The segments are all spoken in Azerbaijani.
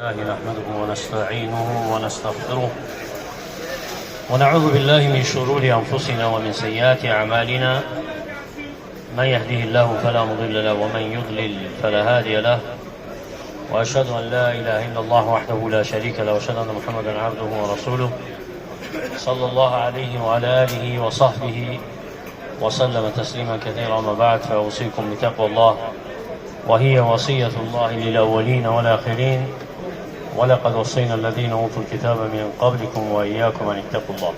نحمده ونستعينه ونستغفره ونعوذ بالله من شرور أنفسنا ومن سيئات أعمالنا. من يهده الله فلا مضل له ومن يضلل فلا هادي له، وأشهد أن لا إله إلا الله وحده لا شريك له، وأشهد أن محمدا عبده ورسوله صلى الله عليه وعلى آله وصحبه وسلم تسليما كثيرا. أما بعد، فأوصيكم بتقوى الله، وهي وصية الله للأولين والآخرين، ولقد وصينا الذين أوتوا الكتاب من قبلكم وإياكم أن اتقوا الله.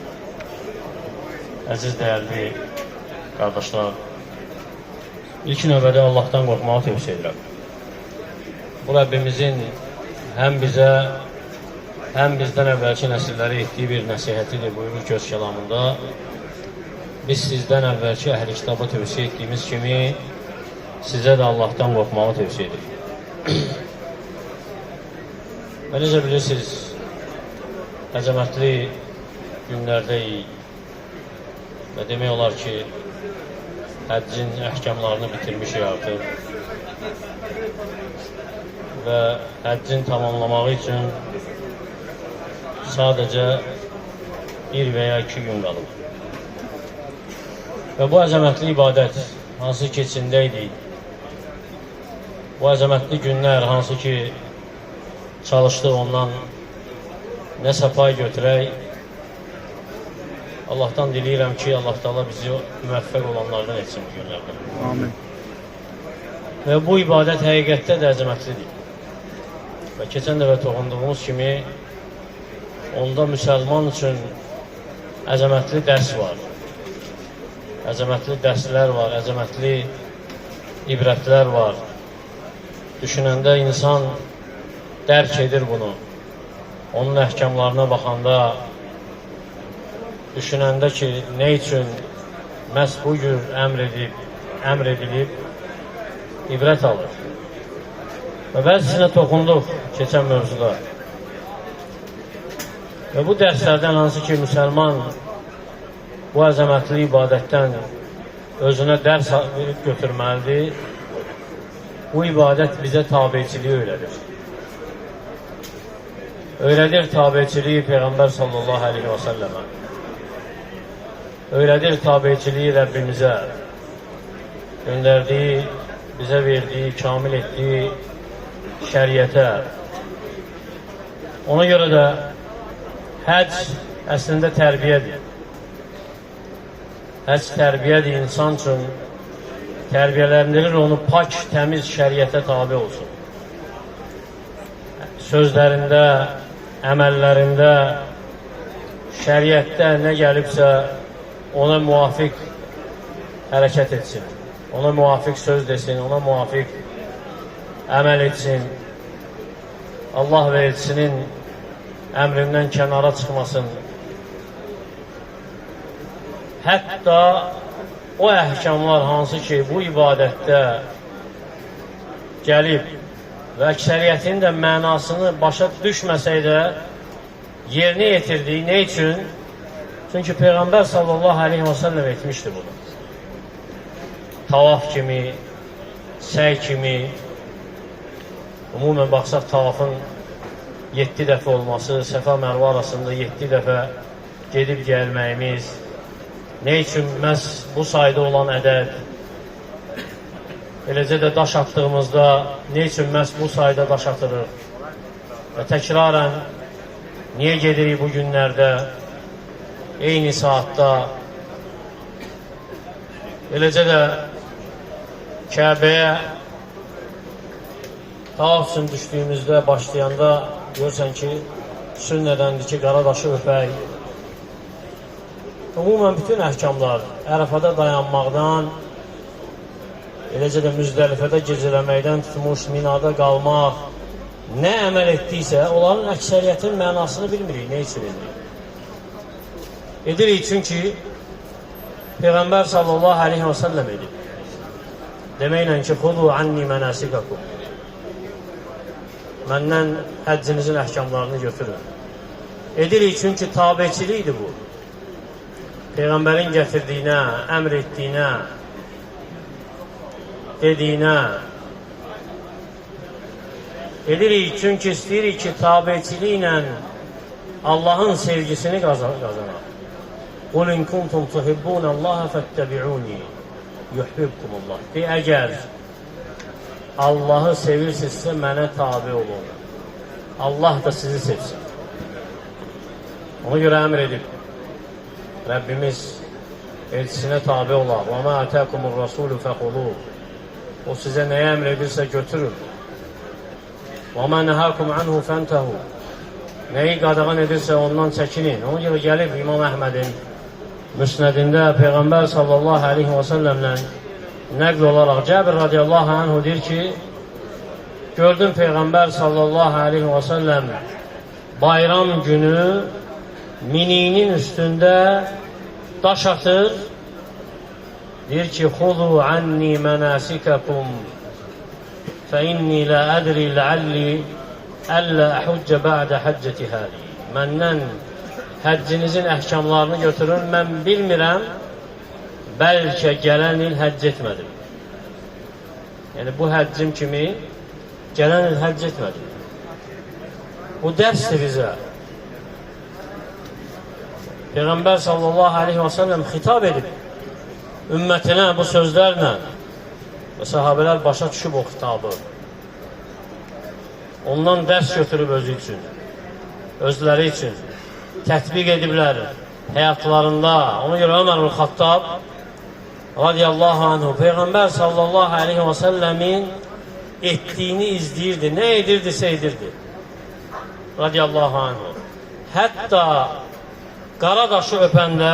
Əziz dəyərli qardaşlar, ilk növbədə Allahdan qorxmağı tövsiyə edirəm. Bu Rəbbimizin həm bizə, həm bizdən əvvəlki nəsillərə etdiyi bir nəsihətidir. Buyurur ki, öz kəlamında, biz sizdən əvvəlki əhl-i kitaba tövsiyə etdiyimiz kimi sizə də Allahdan qorxmağı tövsiyə edirik. Və necə bilirsiniz, əzəmətli günlərdəyik və demək olar ki, həccin əhkamlarını bitirmişik artıq və həccin tamamlamağı üçün sadəcə 1 və ya 2 gün qalıb. Və bu əzəmətli ibadət, hansı ki içindəydik, bu əzəmətli günlər, hansı ki çalışdıq ondan nəsə pay götürək. Allahdan diləyirəm ki, Allah Teala bizi müvəffəq olanlardan etsin bu günlərdə. Amin. Və bu ibadət həqiqətdə də əzəmətlidir. Və keçən dəfə toxunduğumuz kimi, onda müsəlman üçün əzəmətli dərs var. Əzəmətli dərslər var, əzəmətli ibrətlər var. Düşünəndə insan dərk edir bunu. Onun əhkamlarına baxanda, düşünəndə ki, nə üçün məhz bu cür əmr edilib, ibrət alır. Və bəzisinə toxunduq keçən mövzuda. Və bu dərslərdən hansı ki, müsəlman bu əzəmətli ibadətdən özünə dərs götürməlidir, bu ibadət bizə tabiçiliyi öyrədir. Öyrədir tabiçiliyi Peyğəmbər sallallahu aleyhi və səlləmə. Öyrədir tabiçiliyi Rəbbimizə. Göndərdiyi, bizə verdiyi, kamil etdiyi şəriətə. Ona görə də həcc əslində tərbiyədir. Həcc tərbiyədir, insan üçün tərbiyələndirir, onu pak, təmiz şəriətə tabi olsun. Sözlərində, əməllərində, şəriətdə nə gəlibsə ona müvafiq hərəkət etsin, ona müvafiq söz desin, ona müvafiq əməl etsin. Allah və elçinin əmrindən kənara çıxmasın. Hətta o əhkamlar hansı ki, bu ibadətdə gəlib və əksəriyyətin də mənasını başa düşməsək də yerinə yetirdiyi. Ne üçün? Çünki Peyğəmbər sallallahu aleyhi və səlləm etmişdi bunu. Tavaf kimi, səy kimi, ümumən baxsaq tavafın 7 dəfə olması, Səfa Mərva arasında 7 dəfə gedib gəlməyimiz, ne üçün məhz bu sayda olan ədəd, eləcə də daş attığımızda ne üçün məhz bu sayda daş atırıq və təkrarən niyə gedirik bu günlərdə, eyni saatda, eləcə də Kəbəyə tavaf üçün düşdüyümüzdə, başlayanda görürsən ki, sünnədəndir ki, qara daşı öpək. Ümumən bütün əhkamlar Ərəfədə dayanmaqdan, eləcə də Müzdəlifədə gecələməkdən tutmuş, Minada qalmaq, nə əməl etdiysə, onların əksəriyyətin mənasını bilmirik, nə üçün edirik? Edirik çünki Peyğəmbər sallallahu aleyhi və səlləm edib. Deməklə ki, xudu anni mənasikakum. Məndən həccinizin əhkamlarını götürün. Edirik çünki tabiçilikdir bu. Peyğəmbərin gətirdiyinə, əmr etdiyinə, dediyinə Edirik çünki istəyirik ki, tabiçiliklə Allahın sevgisini qazanaq. Qul in kuntum tuhibbunallaha fattabi'uni yuhibbukumullah. Əgər Allahı sevirsinizsə mənə tabi olun. Allah da sizi sevsin. Ona görə əmr edib Rəbbimiz elçisinə tabi olaq. Və mə ətəkumur rasulü fəxuluq. O sizə nəyə əmr edirsə götürün. Və mə nəhəkum anhu fəntəhu. Nəyi qadağan edirsə ondan çəkinin. Ona görə gəlib İmam Əhmədin müsnədində Peyğəmbər sallallahu aleyhi və səlləmlə nəql olaraq Cəbir radiyallahu anhu deyir ki, gördüm Peyğəmbər sallallahu aleyhi və səlləm bayram günü mininin üstündə daş atır. Deyir ki, xudu anni mənasikakum fə inni la ədri ləalli əllə əhuccə bə'də həccəti həli. Məndən həccinizin əhkamlarını götürün, mən bilmirəm, bəlkə gələn il həcc etmədim. Yəni, bu həccim kimi gələn il həcc etmədim. Bu dərsdir bizə. Peyğəmbər sallallahu aleyhi və səlləm xitab edib ümmətinə bu sözlərlə və sahabələr başa düşüb o xitabı. Ondan dərs götürüb özü üçün, özləri üçün tətbiq ediblər həyatlarında. Ona görə Ömər Xattab radiyallahu anhu Peyğəmbər sallallahu aleyhi və səlləmin etdiyini izləyirdi. Nə edirdisə edirdi. Radiyallahu anhu. Hətta qara daşı öpəndə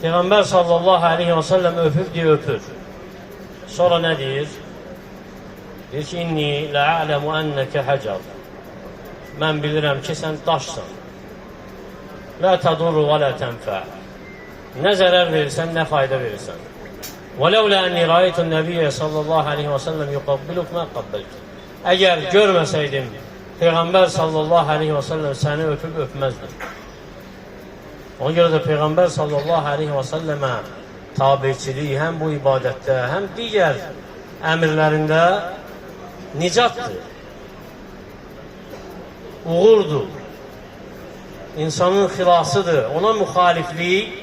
Peyğəmbər sallallahu aleyhi və səlləm öpüb deyə öpür. Sonra nə deyir? Deyir ki, inni lə'ələmu ənəkə həcal. Mən bilirəm ki, sən daşsan. Lə tədurru və lə tənfə. Nə zərər verirsən, nə fayda verirsən. Və ləvlə ənni rəayətun nəbiyyə sallallahu aleyhi və səlləm yuqabbiluk mə qabbəlk. Əgər görməsəydim, Peyğəmbər sallallahu aleyhi və səlləm səni öpüb öpməzdim. Ona görə də Peyğəmbər sallallahu aleyhi və səlləmə tabiçiliyi həm bu ibadətdə, həm digər əmirlərində nicatdır, uğurdur, insanın xilasıdır. Ona müxaliflik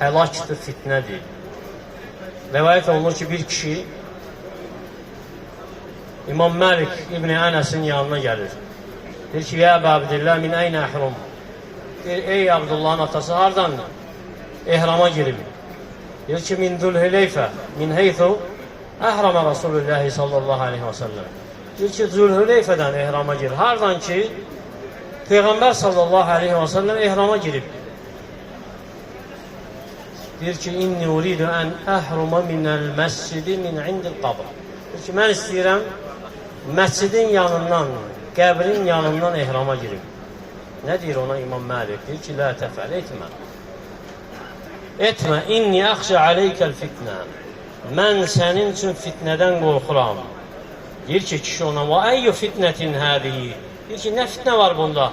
həlakdır, fitnədir. Rəvayət olunur ki, bir kişi İmam Məlik İbn-i Ənəsin yanına gəlir. Deyir ki, ya Əbə Abdillah, min əynə əhrum. Ey Abdullahın atası, hardandır? Ehrama girim. Deyir ki, min Zülhüleyfə, min heythu əhrama Rasulullahi sallallahu aleyhi və səlləm. Deyir ki, Zülhüleyfədən ehrama girir. Hardan ki, Peyğəmbər sallallahu aleyhi və səlləm ehrama girib. Deyir ki, inni uridu ən əhruma minəl məscidi min indil qabr. Deyir ki, mən istəyirəm məscidin yanından, qəbrin yanından ehrama girim. Nə deyir ona İmam Məlik? Deyir ki, lə təfəl, etmə. Etmə, inni əxşə aleykəl fitnə. Mən sənin üçün fitnədən qorxuram. Deyir ki, kişi ona, və əyyü fitnətin hədiyi. Deyir ki, nə fitnə var bunda?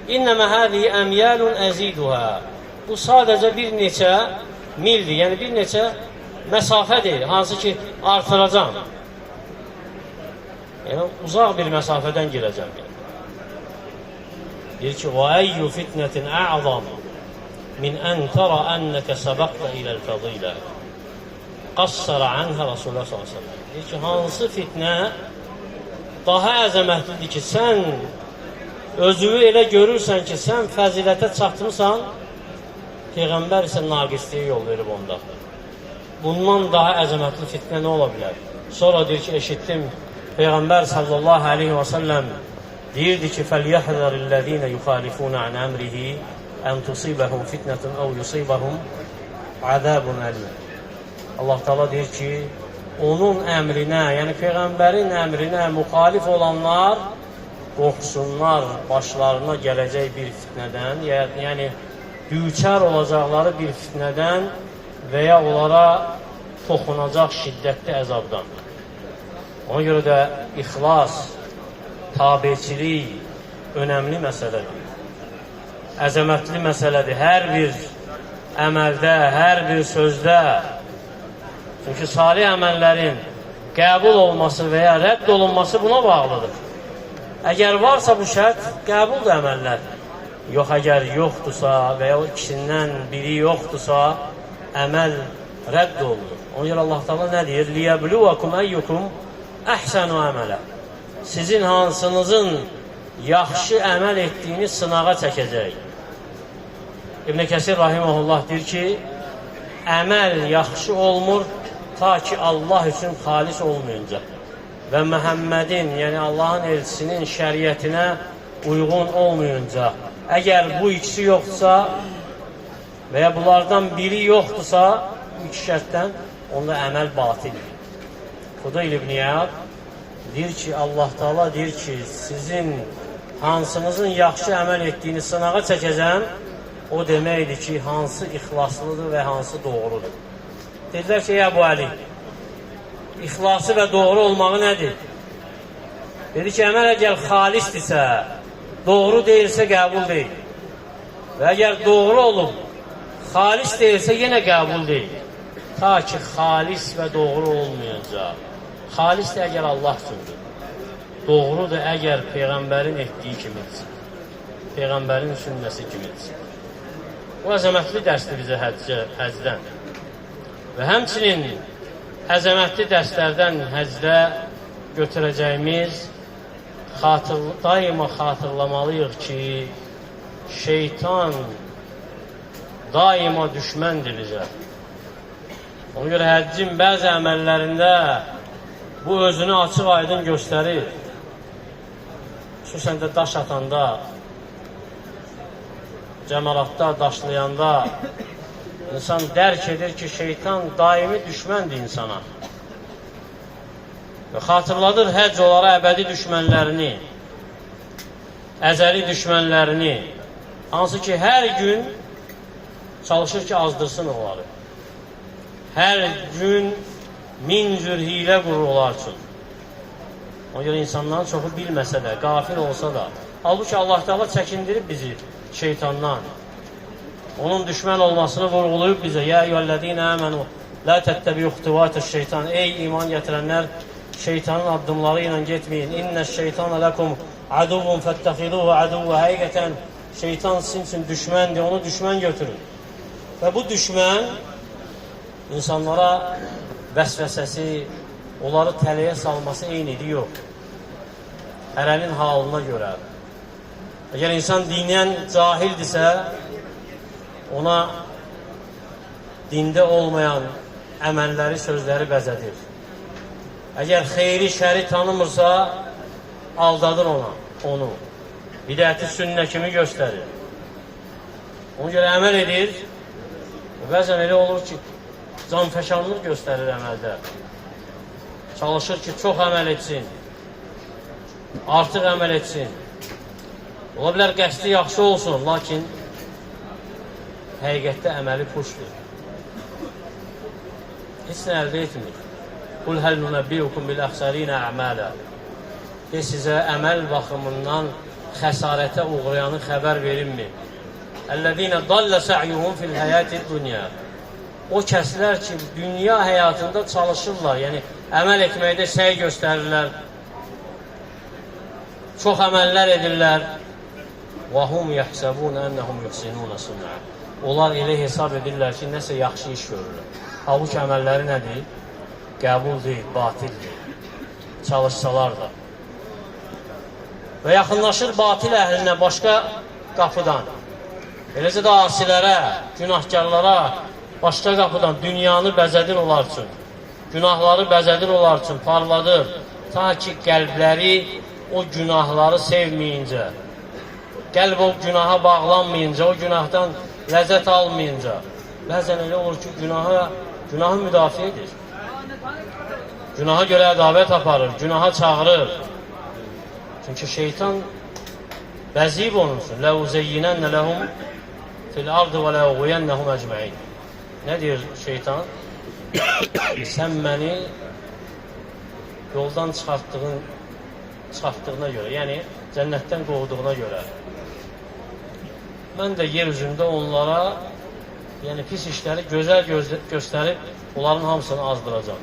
İnnəmə hədiyi əmyəlun əziduhə. Bu sadəcə bir neçə mildir, yəni bir neçə məsafədir, hansı ki, artıracam. Yəni, uzaq bir məsafədən girəcəm. Deyir ki, وَاَيُّ فِتْنَةٍ اَعْظَمْ مِنْ اَنْ تَرَ اَنَّكَ سَبَقْتَ اِلَى الْفَضِيلَةِ قَصَّرَ عَنْهَا Rasulullah s.a.v. Deyir ki, hansı fitnə daha əzəmətlidir ki, sən özünü elə görürsən ki, sən fəzilətə çatmısan, Peyğəmbər isə naqisliyə yol verib onda. Bundan daha əzəmətli fitnə nə ola bilər? Sonra deyir ki, eşitdim, Peyğəmbər sallallahu aleyhi və səlləm deyirdi ki, فَلْيَحْذَرِ الَّذ۪ينَ يُخَالِفُونَ عَنْ أَمْرِهِ اَنْ تُصِيبَهُمْ فِتْنَةٌ اَوْ يُصِيبَهُمْ عَذَابٌ أَلِيمٌ. Allah Teala deyir ki, onun əmrinə, yəni Peyğəmbərin əmrinə müxalif olanlar qorxsunlar başlarına gələcək bir fitnədən, yəni düçar olacaqları bir fitnədən və ya onlara toxunacaq şiddətli əzabdan. Ona görə də ixlas, tabiçilik önəmli məsələdir. Əzəmətli məsələdir. Hər bir əməldə, hər bir sözdə. Çünki salih əməllərin qəbul olması və ya rədd olunması buna bağlıdır. Əgər varsa bu şərt, qəbuldur əməllər. Yox, əgər yoxdursa və ya ikisindən biri yoxdursa, əməl rədd olunur. Ona görə Allah Teala nə deyir? Liyəbluvakum əyyukum əhsənu əmələ. Sizin hansınızın yaxşı əməl etdiyini sınağa çəkəcək. İbn Kəsir rahimehullah deyir ki, əməl yaxşı olmur ta ki Allah üçün xalis olmayınca və Məhəmmədin, yəni Allahın elçisinin şəriətinə uyğun olmayınca. Əgər bu ikisi yoxdursa və ya bunlardan biri yoxdursa, bu iki şərtdən, onda əməl batildir. Fudayl ibn İyad deyir ki, Allah Teala deyir ki, sizin hansınızın yaxşı əməl etdiyini sınağa çəkəcəm, o deməkdir ki, hansı ixlaslıdır və hansı doğrudur. Dedilər ki, Əbu Əli, ixlası və doğru olmağı nədir? Dedi ki, əməl əgər xalisdirsə, doğru deyilsə qəbul deyil. Və əgər doğru olub, xalis deyilsə yenə qəbul deyil. Ta ki, xalis və doğru olmayacaq. Xalisdir əgər Allah üçündür. Doğrudur əgər Peyğəmbərin etdiyi kimidir. Peyğəmbərin sünnəsi kimidir. Bu əzəmətli dərsdir bizə həcdən. Və həmçinin əzəmətli dərslərdən həcdə götürəcəyimiz daima xatırlamalıyıq ki, şeytan daima düşməndir bizə. Ona görə həccin bəzi əməllərində bu özünü açıq aydın göstərir. Xüsusən də daş atanda, cəmaratda, daşlayanda insan dərk edir ki, şeytan daimi düşməndir insana. Və xatırladır həcc onlara əbədi düşmənlərini, əzəli düşmənlərini, hansı ki, hər gün çalışır ki, azdırsın onları. Hər gün min cür hilə qurur onlar üçün. Ona görə insanların çoxu bilməsə də, qafil olsa da, halbuki Allah Teala çəkindirib bizi şeytandan. Onun düşmən olmasını vurğulayıb bizə. Ya eyyühəllezine amenu la təttəbi'u xütuvatəş şeytan. Ey iman gətirənlər, şeytanın addımları ilə getməyin. İnnəş-şeytana lakum aduvun fəttəxiduhu aduvva. Həqiqətən şeytan sizin üçün düşməndir, onu düşmən götürün. Və bu düşmən insanlara vəsvəsəsi, onları tələyə salması eynidir, yox. Hərənin halına görə. Əgər insan dinən cahildirsə, ona dində olmayan əməlləri, sözləri bəzədir. Əgər xeyri, şəri tanımırsa, aldadır onu. Bidəti sünnə kimi göstərir. Ona görə əməl edir. Bəzən elə olur ki, canfəşanlıq göstərir əməldə. Çalışır ki, çox əməl etsin, artıq əməl etsin. Ola bilər qəsdi yaxşı olsun, lakin həqiqətdə əməli puşdur. Heç nə əldə etmir. Qul həl nunəbbiyukum bil əxsərinə əmələ. Sizə əməl baxımından xəsarətə uğrayanı xəbər verinmi? Əllədinə dallə sə'yuhum fil həyəti dünya. O kəslər ki, dünya həyatında çalışırlar, yəni əməl etməkdə səy göstərirlər, çox əməllər edirlər. وَهُمْ يَحْسَبُونَ أَنَّهُمْ يُحْسِنُونَ صُنْعًا. Onlar elə hesab edirlər ki, nəsə yaxşı iş görürlər. Halbuki əməlləri nədir? Qəbul deyil, batildir. Çalışsalar da. Və yaxınlaşır batil əhlinə başqa qapıdan. Eləcə də asilərə, günahkarlara başqa qapıdan dünyanı bəzədir onlar üçün. Günahları bəzədir onlar üçün, parladır. Ta ki, qəlbləri o günahları sevməyincə, qəlb o günaha bağlanmayınca, o günahdan ləzzət almayınca, bəzən elə olur ki, günahı müdafiə edir. Günaha görə ədavət aparır, günaha çağırır. Çünki şeytan bəziyib onun üçün. لَوْزَيِّنَنَّ لَهُمْ فِي الْأَرْضِ وَلَوْغُيَنَّهُمْ أَجْمَعِينَ. Nə deyir şeytan? Sən məni yoldan çıxartdığına görə, yəni cənnətdən qovduğuna görə, mən də yer üzündə onlara, yəni pis işləri gözəl göstərib, onların hamısını azdıracam.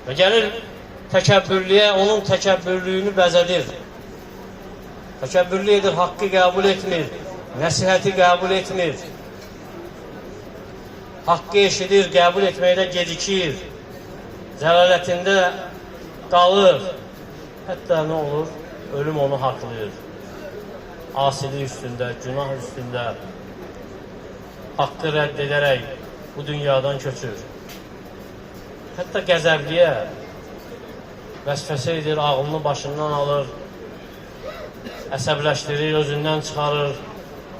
Və gəlir təkəbbürlüyə, onun təkəbbürlüyünü bəzədir. Təkəbbürlü edir, haqqı qəbul etmir, nəsihəti qəbul etmir. Haqqı eşidir, qəbul etməkdə gecikir, zəlalətində qalır. Hətta nə olur? Ölüm onu haqlayır. Asilik üstündə, günah üstündə haqqı rədd edərək bu dünyadan köçür. Hətta qəzəbliyə vəsvəsə edir, ağlını başından alır, əsəbləşdirir, özündən çıxarır,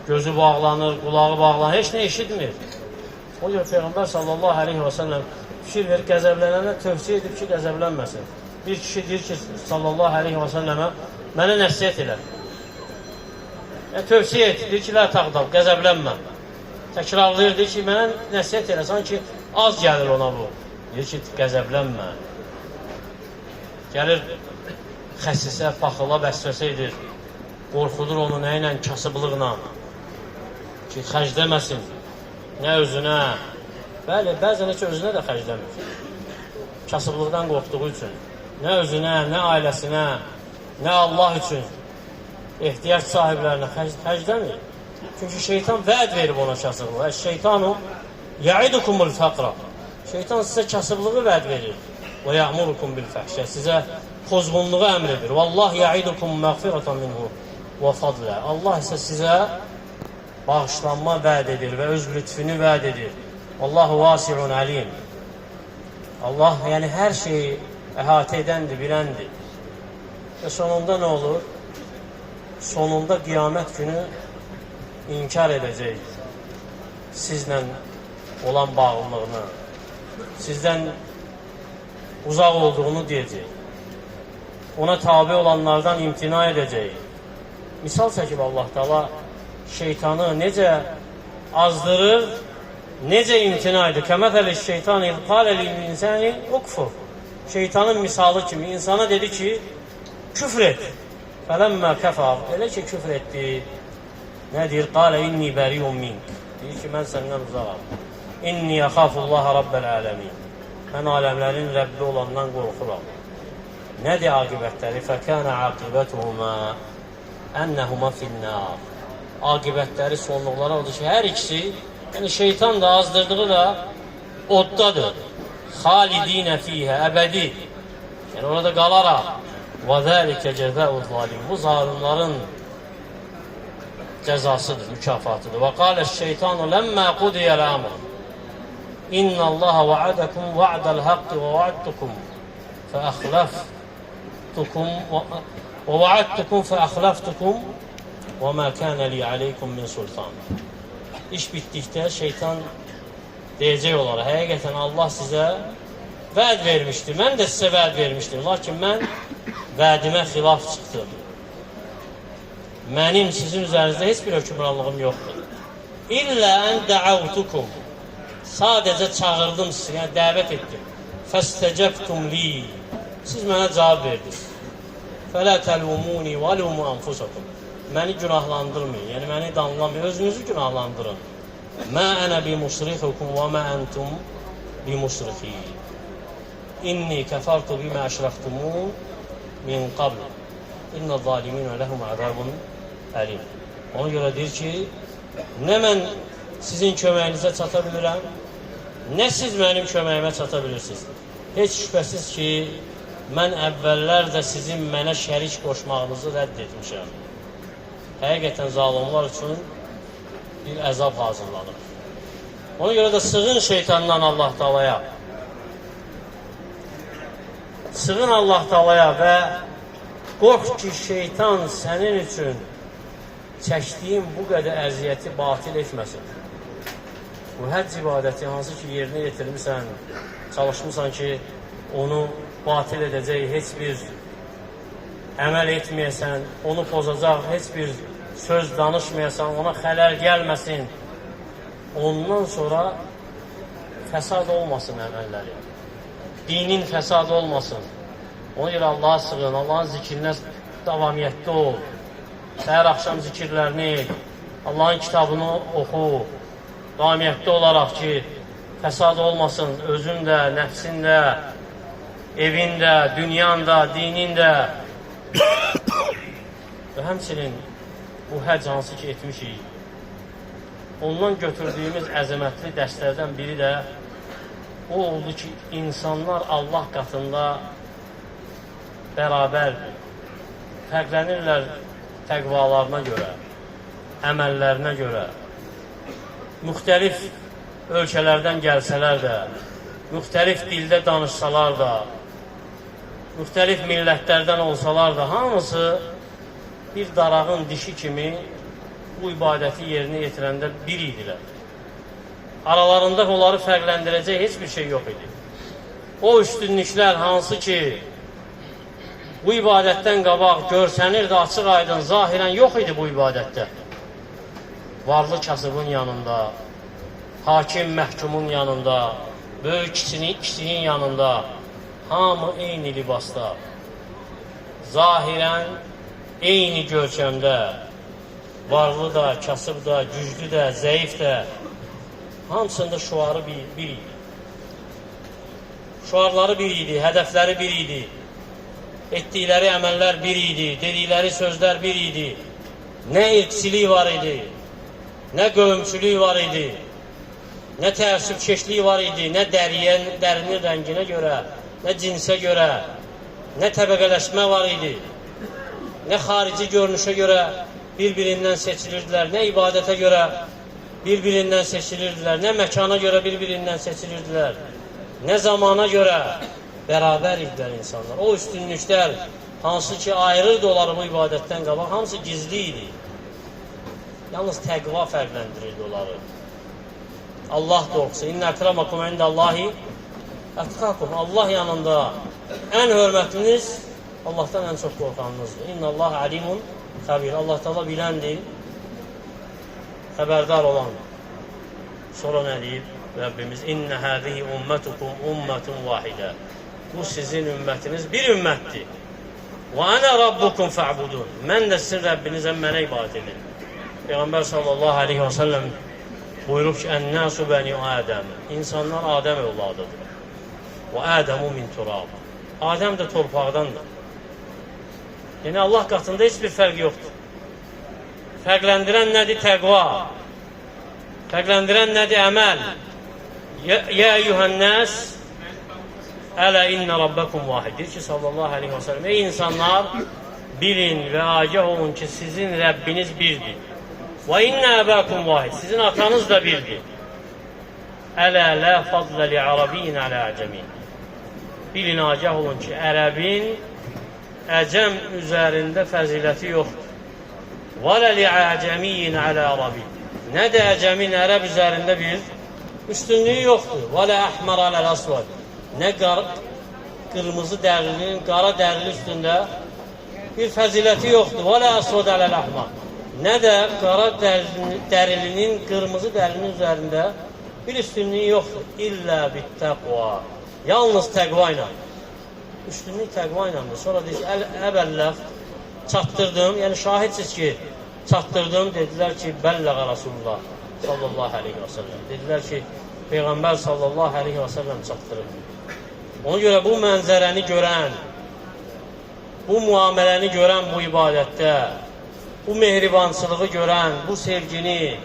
gözü bağlanır, qulağı bağlanır, heç nə eşitmir. O görə Peyğəmbər sallallahu aleyhi və səlləm fikir verir, qəzəblənənə tövsiyə edib ki, qəzəblənməsin. Bir kişi deyir ki, sallallahu aleyhi və səlləmə, mənə nəsiyyət elə. Tövsiyə et, deyir ki, lə tağdab, qəzəblənmə. Təkrarlayır, deyir ki, mənə nəsiyyət elə, sanki az gəlir ona bu. Deyir ki, qəzəblənmə. Gəlir, xəsisə, paxıla, vəsvəsə edir. Qorxudur onu nə ilə, kasıblıqla. Ki, xərcləməsin. Nə özünə. Bəli, bəzən heç özünə də xərcləmir. Kasıblıqdan qorxduğu üçün. Nə özünə, nə ailəsinə, nə Allah üçün ehtiyac sahiblərinə xərcləmir. Çünki şeytan vəd verib ona kasıblığı. Şeytanu ya'idukumul fəqra. Şeytan sizə kasıblığı vəd verir. Və ya'murukum bil fəhşə. Sizə pozğunluğu əmr edir. Vallah ya'idukum məğfiratan minhu və fadlə. Allah isə sizə bağışlanma vəd edir və öz lütfünü vəd edir. Allahu vasi'un alim. Allah yəni hər şeyi əhatə edəndir, biləndir. Və sonunda nə olur? Sonunda qiyamət günü inkar edəcək sizlə olan bağlılığını, sizdən uzaq olduğunu deyəcək. Ona tabi olanlardan imtina edəcək. Misal çəkib Allah Teala şeytanı necə azdırır, necə imtina edir. Kəməthəli şeytan qalə lil insani ukfur. Şeytanın misalı kimi insana dedi ki, küfr et. Fələmmə kəfar. Elə ki, küfr etdi. Nə deyir? Qalə inni bəriyum mink. Deyir ki, mən səndən uzaqam. İnni əxafullaha rabbəl aləmin. Mən aləmlərin Rəbbi olandan qorxuram. Nədir aqibətləri? Fəkənə aqibətuhumə ənəhumə finnər. Aqibətləri, sonluqları odur ki, hər ikisi, yəni şeytan da azdırdığı da oddadır. Xalidinə fiyhə, əbədi. Yəni orada qalaraq. Və zəlikə cəzəu zalim. Bu zalimların cəzasıdır, mükafatıdır. Və qalə şeytanu ləmmə qudiyəl əmr. İnnəllaha va'adakum va'dəl haqqi və va'adtukum fəəxləftukum və va'adtukum fəəxləftukum və mə kənə li aleykum min sultan. İş bitdikdə şeytan deyəcək olaraq, həqiqətən Allah sizə vəd vermişdir, mən də sizə vəd vermişdim, lakin mən vədimə xilaf çıxdım. Mənim sizin üzərinizdə heç bir hökmranlığım yoxdur. İllə ən dəavtukum. Sadəcə çağırdım sizi, yəni dəvət etdim. Fəstəcəbtum li. Siz mənə cavab verdiniz. Fələ təlumuni və lumu anfusakum. Məni günahlandırmayın, yəni məni danlamayın, özünüzü günahlandırın. Mə ənə bi musrihukum və mə əntum bi musrihi. İnni kəfartu bimə əşrəftumun min qabl. İnnə zaliminə ləhum əzabun əlim. Ona görə deyir ki, nə mən sizin köməyinizə çata bilirəm, nə siz mənim köməyimə çata bilirsiniz. Heç şübhəsiz ki, mən əvvəllər də sizin mənə şərik qoşmağınızı rədd etmişəm. Həqiqətən zalimlar üçün bir əzab hazırlanır. Ona görə də sığın şeytandan Allah Taalaya. Sığın Allah Taalaya və qorx ki, şeytan sənin üçün çəkdiyin bu qədər əziyyəti batil etməsin. Bu həcc ibadəti hansı ki, yerinə yetirmirsən, çalışmışsan ki, onu batil edəcək heç bir əməl etməyəsən, onu pozacaq heç bir söz danışmayasan, ona xələl gəlməsin. Ondan sonra fəsad olmasın əməlləri. Dinin fəsad olmasın. Ona görə Allah'a sığın, Allah'ın zikrinə davamiyyətli ol. Səhər axşam zikirlərini et. Allah'ın kitabını oxu. Davamiyyətli olaraq ki, fəsad olmasın özün də, nəfsin də. evində, dünyanda, dinində və həmçinin bu həcc hansı ki etmişik, ondan götürdüyümüz əzəmətli dərslərdən biri də o oldu ki, insanlar Allah qatında bərabər fərqlənirlər təqvalarına görə, əməllərinə görə. Müxtəlif ölkələrdən gəlsələr də, müxtəlif dildə danışsalar da, müxtəlif millətlərdən olsalar da, hamısı bir darağın dişi kimi bu ibadəti yerinə yetirəndə bir idilər. Aralarında onları fərqləndirəcək heç bir şey yox idi. O üstünlüklər hansı ki, bu ibadətdən qabaq görsənirdi, açıq aydın, zahirən yox idi bu ibadətdə. Varlı kasıbın yanında, hakim məhkumun yanında, böyük kişinin yanında, hamı eyni libasda, zahirən eyni görkəmdə, varlı da, kasıb da, güclü də, zəif də, hamısında şuarı bir idi. Şuarları bir idi, hədəfləri bir idi, etdikləri əməllər bir idi, dedikləri sözlər bir idi. Nə irqçilik var idi, nə qövmçülük var idi, nə təəssübkeşlik var idi, nə dərinin rənginə görə, nə cinsə görə, nə təbəqələşmə var idi, nə xarici görünüşə görə bir-birindən seçilirdilər, nə ibadətə görə bir-birindən seçilirdilər, nə məkana görə bir-birindən seçilirdilər, nə zamana görə bərabər idilər insanlar. O üstünlüklər, hansı ki ayırırdı onları bu ibadətdən qabaq, hamısı gizli idi. Yalnız təqva fərqləndirirdi onları. Allah qorxusu. İnnə əkramakum indəllahi ətqakum. Allah yanında ən hörmətliniz Allahdan ən çox qorxanınızdır. İnnəllah alimun xəbir. Allah da biləndir, xəbərdar olan. Sonra nə deyib Rəbbimiz? İnnə həzihi ummətukum ummetun vahidə. Bu sizin ümmətiniz bir ümmətdir. Və ənə rabbukum fa'budun. Mən də sizin Rəbbinizəm, mənə ibadət edin. Peyğəmbər sallallahu aleyhi və səlləm buyurub ki, Ən-nəsu bəni Ədəm. İnsanlar Adəm övladıdır. Və Ədəmu min turab. Adəm də torpaqdandır. Yəni Allah qatında heç bir fərq yoxdur. Fərqləndirən nədir? Təqva. Fərqləndirən nədir? Əməl. Yə eyyuhən-nəs Ələ innə rabbəkum vahid. Deyir ki, sallallahu aleyhi və səlləm, ey insanlar, bilin və agah olun ki, sizin Rəbbiniz birdir. Və innə əbəkum vahid. Sizin atanız da birdir. Ələ lə fadlə li ərəbiyin ələ əcəmin. Bilin, agah olun ki, ərəbin əcəm üzərində fəziləti yoxdur. Və lə li əcəmiyin ələ ərəbi. Nə də əcəmin ərəb üzərində bir üstünlüyü yoxdur. Və lə əhmər aləl əsvad. Nə qırmızı dərlinin, qara dərli üstündə bir fəziləti yoxdur. Və lə əsvad aləl əhmər. Nə də qara dərilinin, qırmızı dərlinin üzərində bir üstünlüyü yoxdur. İllə bittəqva. Yalnız təqva ilə. Üstünlük təqva iləndir. Sonra deyir ki, əvvəlləf çatdırdım. Yəni şahidsiniz ki, çatdırdım. Dedilər ki, bəlləğə Rasulullah sallallahu aleyhi və səlləm. Dedilər ki, Peyğəmbər sallallahu aleyhi və səlləm çatdırıb. Ona görə bu mənzərəni görən, bu müamiləni görən bu ibadətdə, bu mehribançılığı görən, bu sevgini,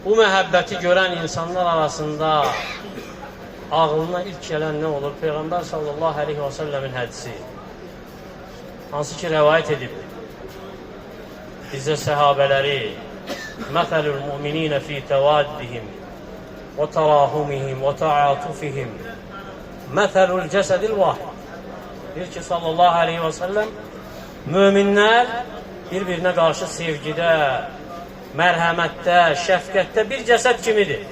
bu məhəbbəti görən insanlar arasında ağlına ilk gələn nə olur? Peyğəmbər sallallahu aleyhi və səlləmin hədisi. Hansı ki, rəvayət edib bizə səhabələri Məsəlül müminə fi təvaddihim və tərahumihim və təatufihim Məsəlül cəsədil vahid. Deyir ki, sallallahu aleyhi və səlləm, möminlər bir-birinə qarşı sevgidə, mərhəmətdə, şəfqətdə bir cəsəd kimidir.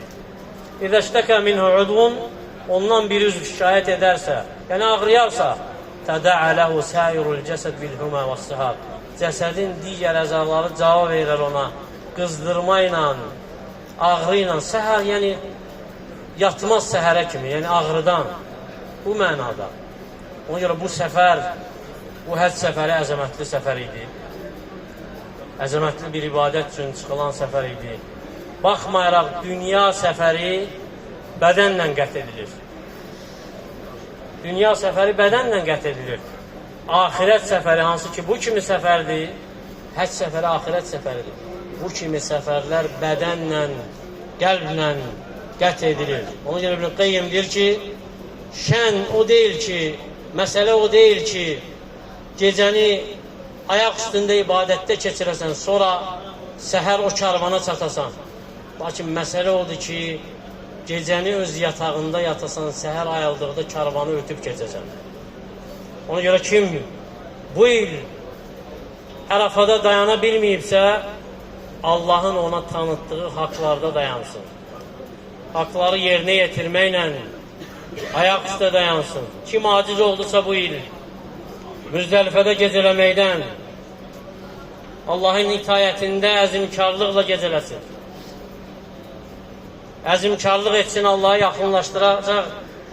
İzəştəkə minhu udvun, ondan bir üzv şikayət edərsə, yəni ağrıyarsa, tədəə ləhu səyirul cəsəd bilhümə və sıhad. Cəsədin digər əzaları cavab verir ona, qızdırma ilə, ağrı ilə, səhər, yəni yatmaz səhərə kimi, yəni ağrıdan, bu mənada. Ona görə bu səfər, bu həcc səfəri əzəmətli səfər idi. Əzəmətli bir ibadət üçün çıxılan səfər idi. Baxmayaraq, dünya səfəri bədənlə qət edilir. dünya səfəri bədənlə qət edilir. Ahirət səfəri, hansı ki bu kimi səfərdir, həcc səfəri ahirət səfəridir. Bu kimi səfərlər bədənlə, qəlblə qət edilir. Ona görə İbn Qayyim deyir ki, şən o deyil ki, məsələ o deyil ki, gecəni ayaq üstündə ibadətdə keçirəsən, sonra səhər o karvana çatasan. Lakin məsələ odur ki, gecəni öz yatağında yatasan, səhər ayıldıqda karvanı ötüb keçəsən. Ona görə kim bu il Ərafada dayana bilməyibsə, Allahın ona tanıtdığı haqlarda dayansın. Haqları yerinə yetirməklə ayaq üstə dayansın. Kim aciz oldusa bu il Müzdəlifədə gecələməkdən Allahın itayətində əzimkarlıqla gecələsin. Əzimkarlıq etsin, Allah'a yaxınlaşdıracaq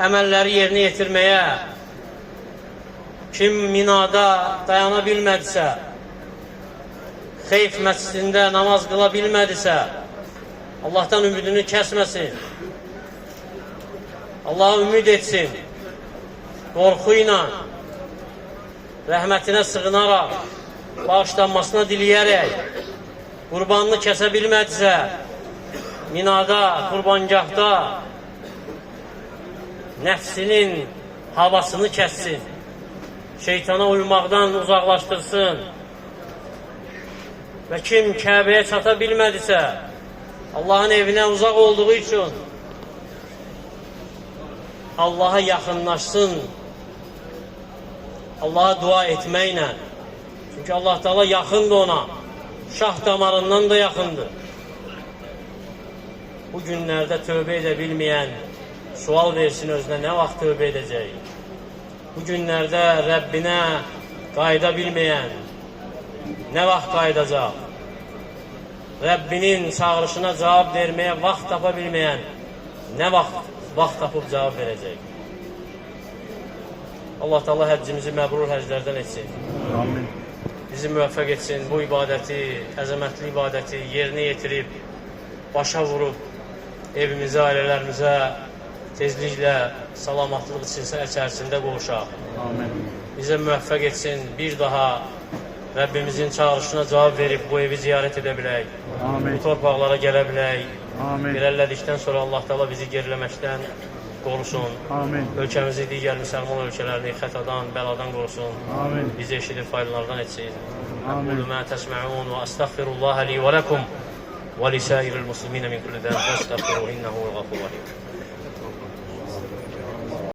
əməlləri yerinə yetirməyə. Kim Minada dayana bilmədisə, Xeyf məscidində namaz qıla bilmədisə, Allah'tan ümidini kəsməsin. Allah'a ümid etsin. Qorxuyla, rəhmətinə sığınaraq, bağışlanmasına diləyərək, qurbanını kəsə bilmədisə, Minada, qurbangahda nəfsinin havasını kəssin, şeytana uymaqdan uzaqlaşdırsın. Və kim Kəbəyə çata bilmədisə, Allahın evinə uzaq olduğu üçün Allah'a yaxınlaşsın, Allah'a dua etməklə. Çünki Allah Teala yaxındır ona, şah damarından da yaxındır. Bu günlərdə tövbə edə bilməyən sual versin özünə, nə vaxt tövbə edəcək? Bu günlərdə Rəbbinə qayıda bilməyən nə vaxt qayıdacaq? Rəbbinin çağırışına cavab verməyə vaxt tapa bilməyən nə vaxt tapıb cavab verəcək? Allah Teala həccimizi məbrur həclərdən etsin. Amin. Bizi müvəffəq etsin, bu ibadəti, əzəmətli ibadəti yerinə yetirib, başa vurub, evimizə, ailələrimizə tezliklə salamatlıq içərisində qovuşaq. Amin. Bizə müvəffəq etsin, bir daha Rəbbimizin çağırışına cavab verib bu evi ziyarət edə bilək. Amin. Bu torpaqlara gələ bilək. Amin. İlerlədikdən sonra Allah Teala bizi geriləməkdən qorusun. Amin. Ölkəmizi digər müsəlman ölkələrini xətadan, bəladan qorusun. Amin. Bizi eşidib faydalardan etsin. Amin. Aqulu ma təsmə'un və əstəğfirullaha li və ləkum və lisəiril muslimin min kulli zənb və əstəğfiruhu innehu ğafurur rahim.